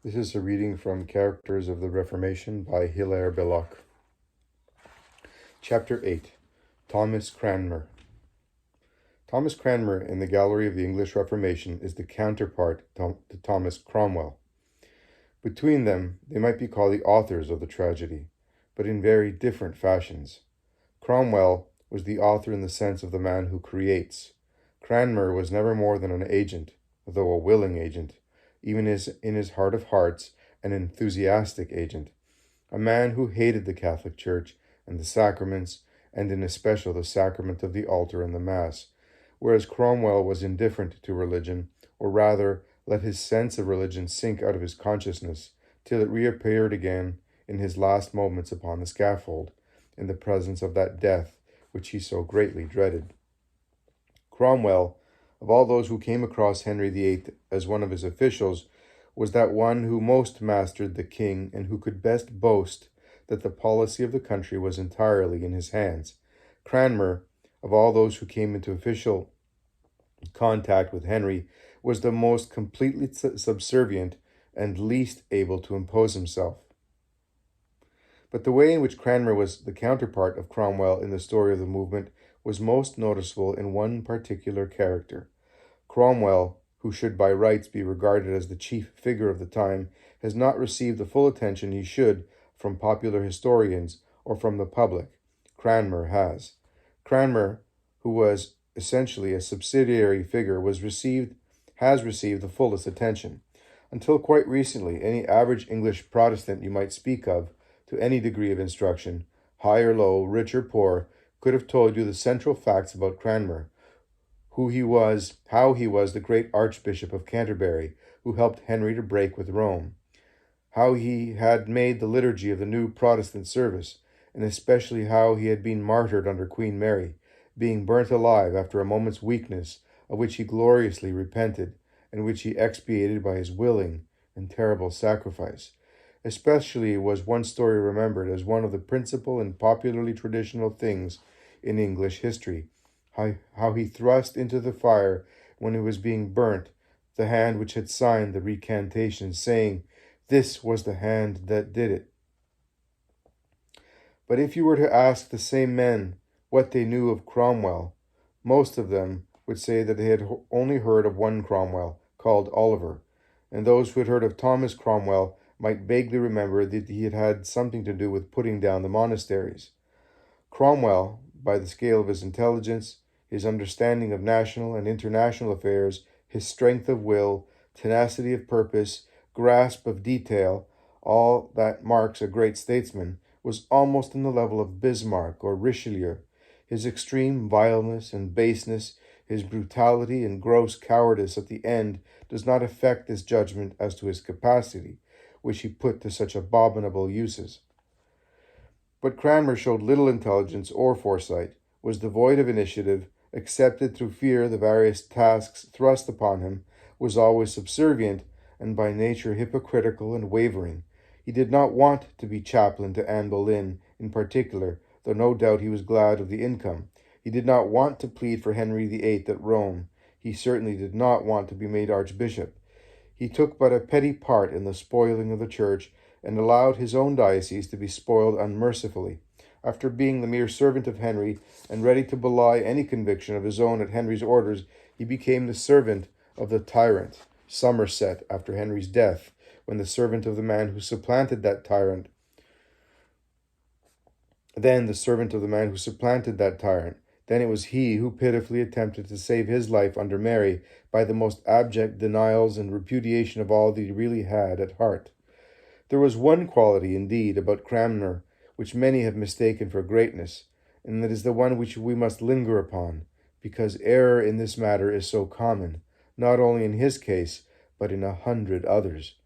This is a reading from Characters of the Reformation by Hilaire Belloc. Chapter 8. Thomas Cranmer. Thomas Cranmer in the gallery of the English Reformation is the counterpart to Thomas Cromwell. Between them, they might be called the authors of the tragedy, but in very different fashions. Cromwell was the author in the sense of the man who creates. Cranmer was never more than an agent, though a willing agent, even in his heart of hearts, an enthusiastic agent, a man who hated the Catholic Church and the sacraments, and in especial the sacrament of the altar and the Mass, whereas Cromwell was indifferent to religion, or rather let his sense of religion sink out of his consciousness till it reappeared again in his last moments upon the scaffold, in the presence of that death which he so greatly dreaded. Cromwell, of all those who came across Henry VIII as one of his officials, was that one who most mastered the king and who could best boast that the policy of the country was entirely in his hands. Cranmer, of all those who came into official contact with Henry, was the most completely subservient and least able to impose himself. But the way in which Cranmer was the counterpart of Cromwell in the story of the movement was most noticeable in one particular character. Cromwell, who should by rights be regarded as the chief figure of the time, has not received the full attention he should from popular historians or from the public. Cranmer has. Cranmer, who was essentially a subsidiary figure, has received the fullest attention. Until quite recently, any average English Protestant you might speak of, to any degree of instruction, high or low, rich or poor, could have told you the central facts about Cranmer, who he was, how he was the great Archbishop of Canterbury, who helped Henry to break with Rome, how he had made the liturgy of the new Protestant service, and especially how he had been martyred under Queen Mary, being burnt alive after a moment's weakness, of which he gloriously repented, and which he expiated by his willing and terrible sacrifice. Especially was one story remembered as one of the principal and popularly traditional things in English history, how he thrust into the fire when it was being burnt the hand which had signed the recantation, saying, "This was the hand that did it." But if you were to ask the same men what they knew of Cromwell, most of them would say that they had only heard of one Cromwell, called Oliver, and those who had heard of Thomas Cromwell might vaguely remember that he had had something to do with putting down the monasteries. Cromwell, by the scale of his intelligence, his understanding of national and international affairs, his strength of will, tenacity of purpose, grasp of detail, all that marks a great statesman, was almost on the level of Bismarck or Richelieu. His extreme vileness and baseness, his brutality and gross cowardice at the end does not affect this judgment as to his capacity, which he put to such abominable uses. But Cranmer showed little intelligence or foresight, was devoid of initiative, accepted through fear the various tasks thrust upon him, was always subservient, and by nature hypocritical and wavering. He did not want to be chaplain to Anne Boleyn in particular, though no doubt he was glad of the income. He did not want to plead for Henry VIII at Rome. He certainly did not want to be made archbishop. He took but a petty part in the spoiling of the church, and allowed his own diocese to be spoiled unmercifully. After being the mere servant of Henry, and ready to belie any conviction of his own at Henry's orders, he became the servant of the tyrant, Somerset, after Henry's death, when the servant of the man who supplanted that tyrant. Then it was he who pitifully attempted to save his life under Mary by the most abject denials and repudiation of all that he really had at heart. There was one quality, indeed, about Cranmer which many have mistaken for greatness, and that is the one which we must linger upon, because error in this matter is so common, not only in his case, but in 100 others.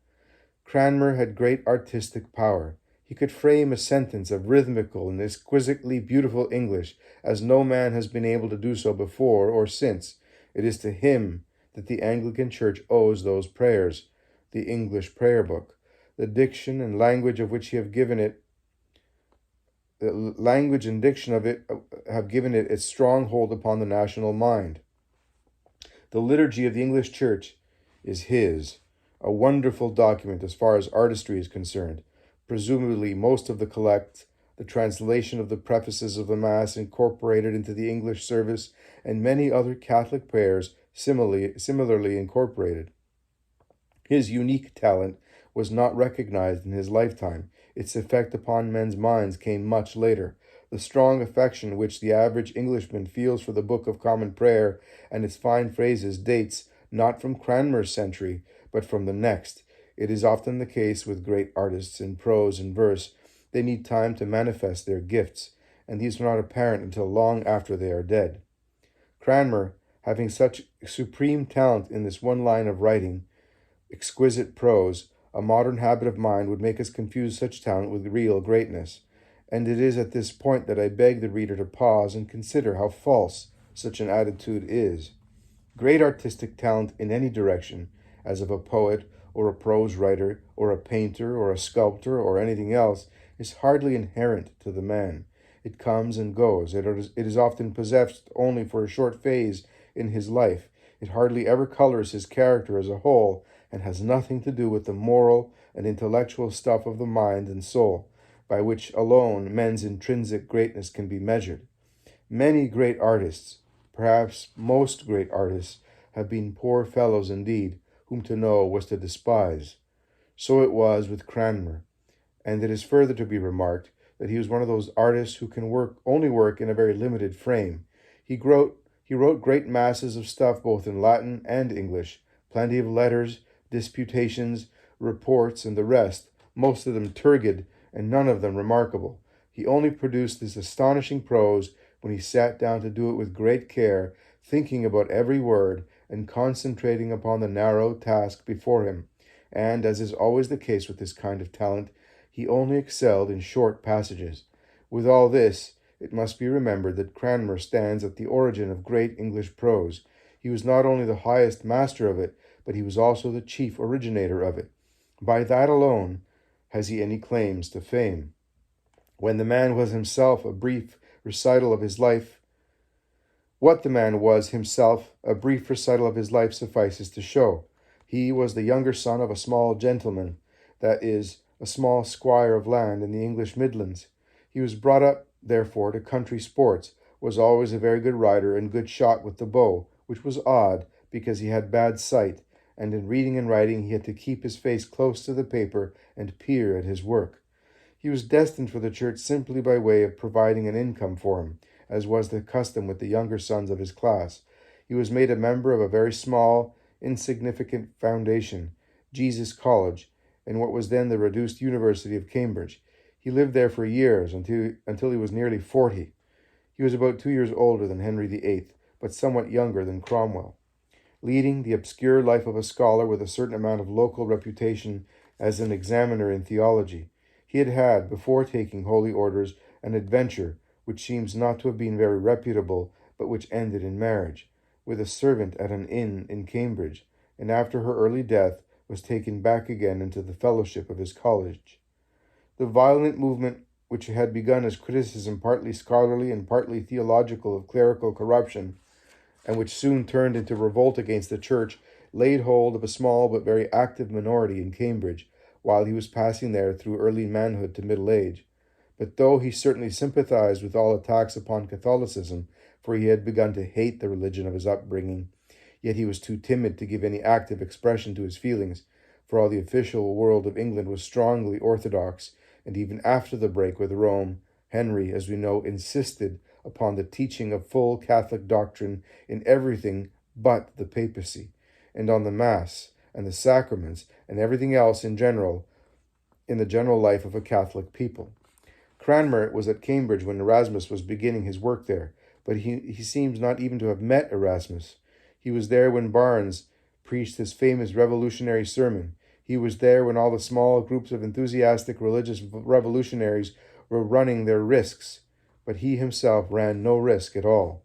Cranmer had great artistic power. He could frame a sentence of rhythmical and exquisitely beautiful English, as no man has been able to do so before or since. It is to him that the Anglican Church owes those prayers, the English prayer book, the diction and language of which have given it its strong hold upon the national mind. The liturgy of the English Church is his. a wonderful document as far as artistry is concerned. Presumably, most of the collect, the translation of the prefaces of the Mass incorporated into the English service, and many other Catholic prayers similarly incorporated. His unique talent was not recognized in his lifetime. Its effect upon men's minds came much later. The strong affection which the average Englishman feels for the Book of Common Prayer and its fine phrases dates not from Cranmer's century, but from the next. It is often the case with great artists in prose and verse. They need time to manifest their gifts, and these are not apparent until long after they are dead. Cranmer, having such supreme talent in this one line of writing, exquisite prose, a modern habit of mind would make us confuse such talent with real greatness. And it is at this point that I beg the reader to pause and consider how false such an attitude is. Great artistic talent in any direction, as of a poet or a prose writer or a painter or a sculptor or anything else, is hardly inherent to the man. It comes and goes. It is often possessed only for a short phase in his life. It hardly ever colors his character as a whole, and has nothing to do with the moral and intellectual stuff of the mind and soul, by which alone men's intrinsic greatness can be measured. Many great artists, perhaps most great artists, have been poor fellows indeed, whom to know was to despise. So it was with Cranmer, and it is further to be remarked that he was one of those artists who can only work in a very limited frame. He wrote great masses of stuff both in Latin and English, plenty of letters, disputations, reports, and the rest, most of them turgid and none of them remarkable. He only produced this astonishing prose when he sat down to do it with great care, thinking about every word and concentrating upon the narrow task before him. And, as is always the case with this kind of talent, he only excelled in short passages. With all this, it must be remembered that Cranmer stands at the origin of great English prose. He was not only the highest master of it, but he was also the chief originator of it. By that alone has he any claims to fame. When the man was himself a brief recital of his life, what the man was himself, a brief recital of his life suffices to show. He was the younger son of a small gentleman, that is, a small squire of land in the English Midlands. He was brought up, therefore, to country sports, was always a very good rider and good shot with the bow, which was odd, because he had bad sight, and in reading and writing he had to keep his face close to the paper and peer at his work. He was destined for the church simply by way of providing an income for him, as was the custom with the younger sons of his class. He was made a member of a very small, insignificant foundation, Jesus College, in what was then the reduced University of Cambridge. He lived there for years, until he was nearly 40. He was about 2 years older than Henry VIII, but somewhat younger than Cromwell. Leading the obscure life of a scholar with a certain amount of local reputation as an examiner in theology, he had, before taking holy orders, an adventure which seems not to have been very reputable, but which ended in marriage, with a servant at an inn in Cambridge, and after her early death was taken back again into the fellowship of his college. The violent movement which had begun as criticism partly scholarly and partly theological of clerical corruption, and which soon turned into revolt against the church, laid hold of a small but very active minority in Cambridge, while he was passing there through early manhood to middle age. But though he certainly sympathized with all attacks upon Catholicism, for he had begun to hate the religion of his upbringing, yet he was too timid to give any active expression to his feelings, for all the official world of England was strongly orthodox, and even after the break with Rome, Henry, as we know, insisted upon the teaching of full Catholic doctrine in everything but the papacy, and on the Mass and the sacraments and everything else in the general life of a Catholic people. Cranmer was at Cambridge when Erasmus was beginning his work there, but he seems not even to have met Erasmus. He was there when Barnes preached his famous revolutionary sermon. He was there when all the small groups of enthusiastic religious revolutionaries were running their risks, but he himself ran no risk at all.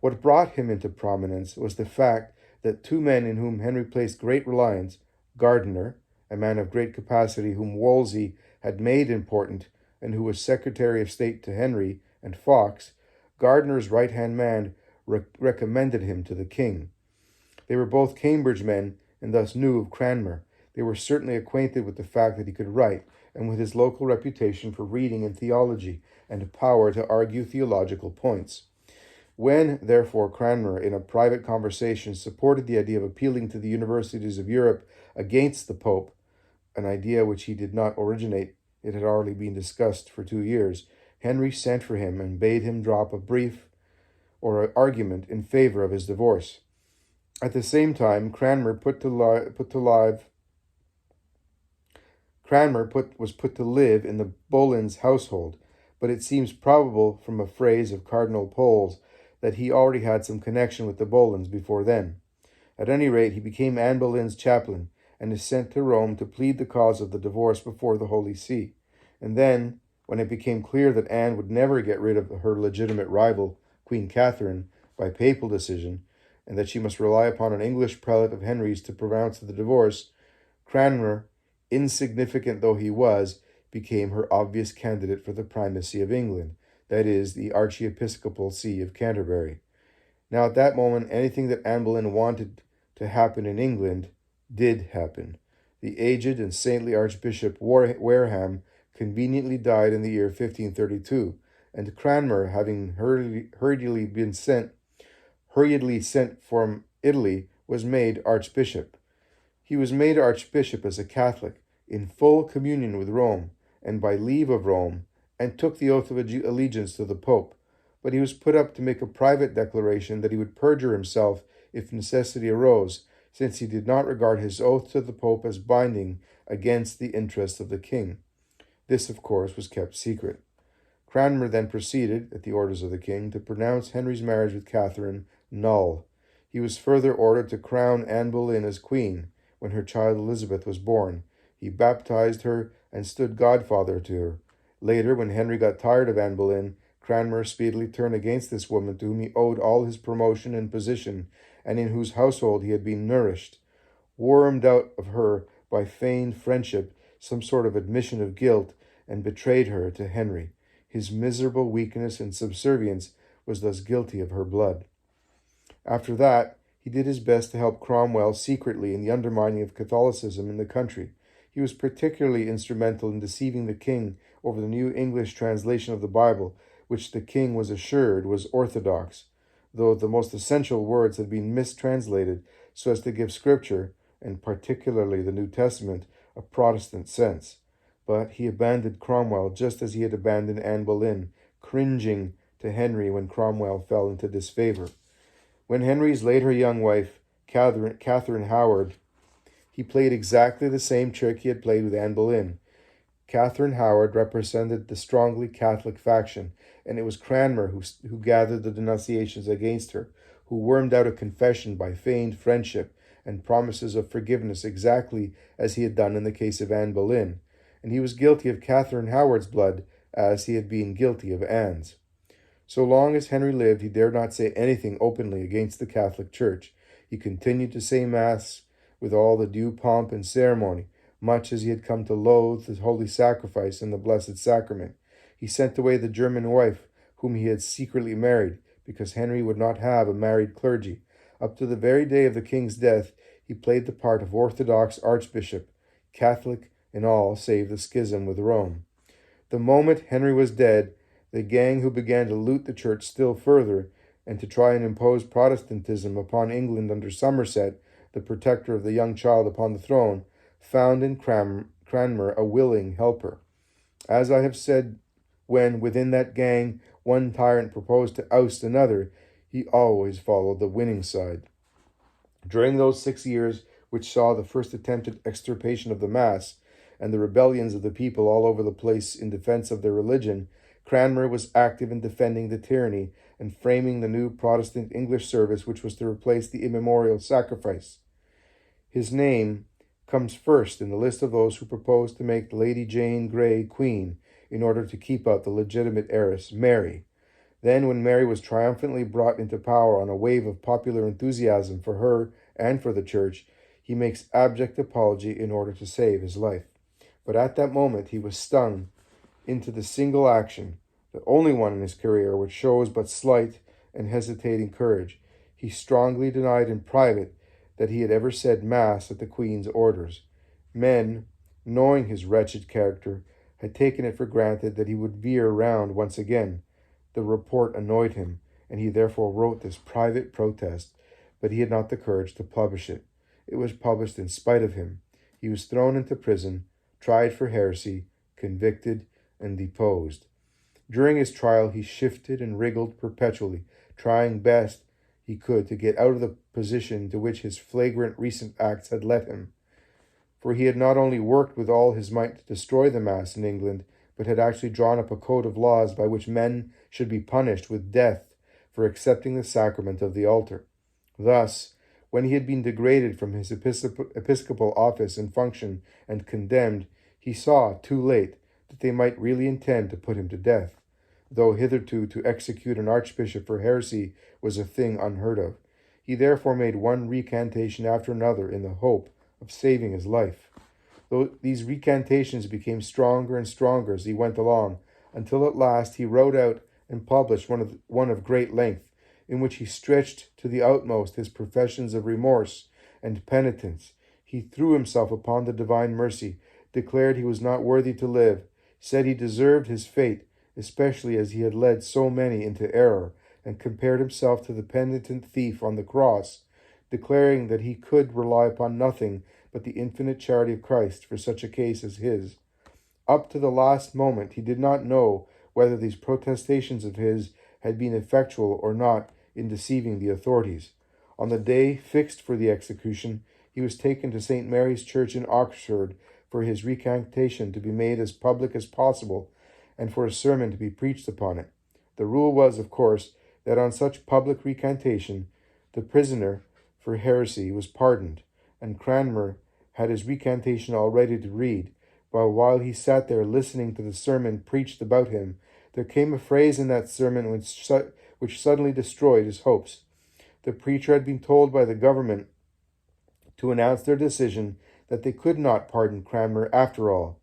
What brought him into prominence was the fact that two men in whom Henry placed great reliance, Gardiner, a man of great capacity whom Wolsey had made important and who was Secretary of State to Henry, and Fox, Gardiner's right-hand man, recommended him to the king. They were both Cambridge men and thus knew of Cranmer, They were certainly acquainted with the fact that he could write, and with his local reputation for reading and theology, and power to argue theological points. When, therefore, Cranmer, in a private conversation, supported the idea of appealing to the universities of Europe against the Pope, an idea which he did not originate, it had already been discussed for 2 years, Henry sent for him and bade him drop a brief or an argument in favor of his divorce. At the same time, Cranmer was put to live in the Boleyns household, but it seems probable from a phrase of Cardinal Pole's that he already had some connection with the Boleyns before then. At any rate, he became Anne Boleyn's chaplain, and is sent to Rome to plead the cause of the divorce before the Holy See. And then, when it became clear that Anne would never get rid of her legitimate rival, Queen Catherine, by papal decision, and that she must rely upon an English prelate of Henry's to pronounce the divorce, Cranmer, insignificant though he was, became her obvious candidate for the primacy of England, that is, the Archiepiscopal See of Canterbury. Now, at that moment, anything that Anne Boleyn wanted to happen in England did happen. The aged and saintly Archbishop Wareham conveniently died in the year 1532, and Cranmer, having hurriedly sent from Italy, was made Archbishop. He was made Archbishop as a Catholic, in full communion with Rome, and by leave of Rome, and took the oath of allegiance to the Pope. But he was put up to make a private declaration that he would perjure himself if necessity arose, since he did not regard his oath to the Pope as binding against the interests of the king. This, of course, was kept secret. Cranmer then proceeded, at the orders of the king, to pronounce Henry's marriage with Catherine null. He was further ordered to crown Anne Boleyn as queen when her child Elizabeth was born. He baptized her and stood godfather to her. Later, when Henry got tired of Anne Boleyn, Cranmer speedily turned against this woman to whom he owed all his promotion and position, and in whose household he had been nourished. Wormed out of her by feigned friendship, some sort of admission of guilt, and betrayed her to Henry. His miserable weakness and subservience was thus guilty of her blood. After that, he did his best to help Cromwell secretly in the undermining of Catholicism in the country. He was particularly instrumental in deceiving the king over the new English translation of the Bible, which the king was assured was orthodox, though the most essential words had been mistranslated so as to give Scripture, and particularly the New Testament, a Protestant sense. But he abandoned Cromwell just as he had abandoned Anne Boleyn, cringing to Henry when Cromwell fell into disfavor. When Henry's later young wife, Catherine Howard, he played exactly the same trick he had played with Anne Boleyn. Catherine Howard represented the strongly Catholic faction, and it was Cranmer who gathered the denunciations against her, who wormed out a confession by feigned friendship and promises of forgiveness exactly as he had done in the case of Anne Boleyn, and he was guilty of Catherine Howard's blood as he had been guilty of Anne's. So long as Henry lived, he dared not say anything openly against the Catholic Church. He continued to say Mass with all the due pomp and ceremony, much as he had come to loathe the Holy Sacrifice and the Blessed Sacrament. He sent away the German wife, whom he had secretly married, because Henry would not have a married clergy. Up to the very day of the king's death, he played the part of Orthodox Archbishop, Catholic in all save the schism with Rome. The moment Henry was dead, the gang who began to loot the church still further, and to try and impose Protestantism upon England under Somerset, the protector of the young child upon the throne, found in Cranmer a willing helper. As I have said, when, within that gang, one tyrant proposed to oust another, he always followed the winning side. During those 6 years which saw the first attempted extirpation of the Mass, and the rebellions of the people all over the place in defense of their religion, Cranmer was active in defending the tyranny and framing the new Protestant English service which was to replace the immemorial sacrifice. His name comes first in the list of those who proposed to make Lady Jane Grey queen in order to keep out the legitimate heiress, Mary. Then, when Mary was triumphantly brought into power on a wave of popular enthusiasm for her and for the Church, he makes abject apology in order to save his life. But at that moment he was stung into the single action, the only one in his career which shows but slight and hesitating courage. He strongly denied in private that he had ever said Mass at the Queen's orders. Men, knowing his wretched character, had taken it for granted that he would veer round once again. The report annoyed him, and he therefore wrote this private protest, but he had not the courage to publish it. It was published in spite of him. He was thrown into prison, tried for heresy, convicted, and deposed. During his trial, he shifted and wriggled perpetually, trying best he could to get out of the position to which his flagrant recent acts had led him. For he had not only worked with all his might to destroy the Mass in England, but had actually drawn up a code of laws by which men should be punished with death for accepting the sacrament of the altar. Thus, when he had been degraded from his episcopal office and function and condemned, he saw, too late, that they might really intend to put him to death, though hitherto to execute an archbishop for heresy was a thing unheard of. He therefore made one recantation after another in the hope of saving his life. Though these recantations became stronger and stronger as he went along, until at last he wrote out and published one of great length, in which he stretched to the utmost his professions of remorse and penitence. He threw himself upon the divine mercy, declared he was not worthy to live, said he deserved his fate, especially as he had led so many into error, and compared himself to the penitent thief on the cross, declaring that he could rely upon nothing but the infinite charity of Christ for such a case as his. Up to the last moment he did not know whether these protestations of his had been effectual or not in deceiving the authorities. On the day fixed for the execution, he was taken to St. Mary's Church in Oxford for his recantation to be made as public as possible, and for a sermon to be preached upon it. The rule was, of course, that on such public recantation, the prisoner for heresy was pardoned, and Cranmer had his recantation all ready to read, but while he sat there listening to the sermon preached about him, there came a phrase in that sermon which suddenly destroyed his hopes. The preacher had been told by the government to announce their decision that they could not pardon Cranmer after all.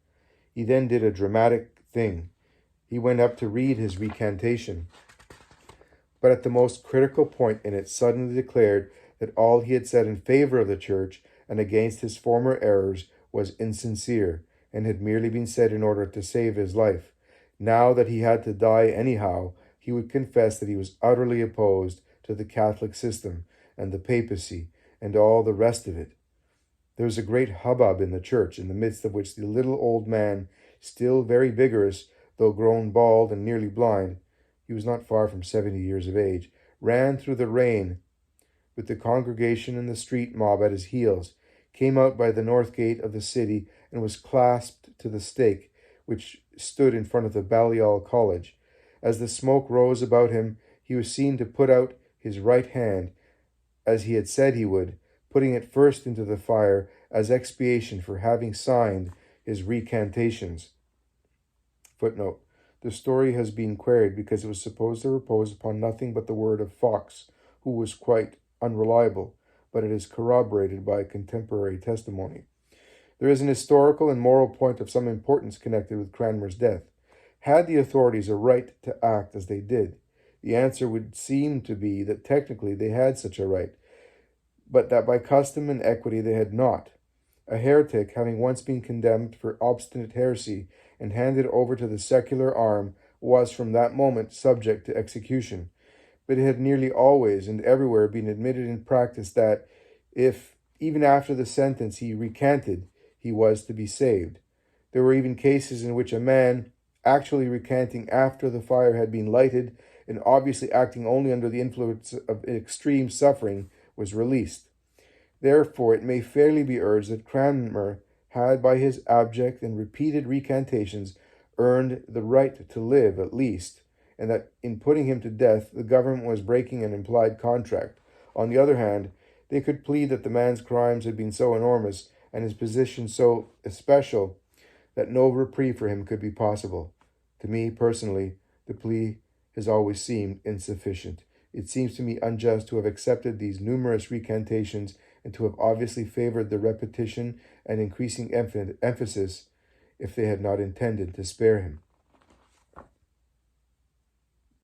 He then did a dramatic thing. He went up to read his recantation, but at the most critical point in it suddenly declared that all he had said in favor of the Church and against his former errors was insincere, and had merely been said in order to save his life. Now that he had to die anyhow, he would confess that he was utterly opposed to the Catholic system and the papacy and all the rest of it. There was a great hubbub in the church, in the midst of which the little old man, still very vigorous, though grown bald and nearly blind, he was not far from 70 years of age, ran through the rain with the congregation and the street mob at his heels, came out by the north gate of the city, and was clasped to the stake which stood in front of the Balliol College. As the smoke rose about him, he was seen to put out his right hand, as he had said he would, putting it first into the fire as expiation for having signed his recantations. Footnote: the story has been queried because it was supposed to repose upon nothing but the word of Fox, who was quite unreliable, but it is corroborated by contemporary testimony. There is an historical and moral point of some importance connected with Cranmer's death. Had the authorities a right to act as they did? The answer would seem to be that technically they had such a right, but that by custom and equity they had not. A heretic, having once been condemned for obstinate heresy and handed over to the secular arm, was from that moment subject to execution. But it had nearly always and everywhere been admitted in practice that, if, even after the sentence, he recanted, he was to be saved. There were even cases in which a man, actually recanting after the fire had been lighted and obviously acting only under the influence of extreme suffering, was released. Therefore, it may fairly be urged that Cranmer had, by his abject and repeated recantations, earned the right to live at least, and that in putting him to death, the government was breaking an implied contract. On the other hand, they could plead that the man's crimes had been so enormous and his position so especial that no reprieve for him could be possible. To me, personally, the plea has always seemed insufficient. It seems to me unjust to have accepted these numerous recantations and to have obviously favored the repetition and increasing emphasis if they had not intended to spare him.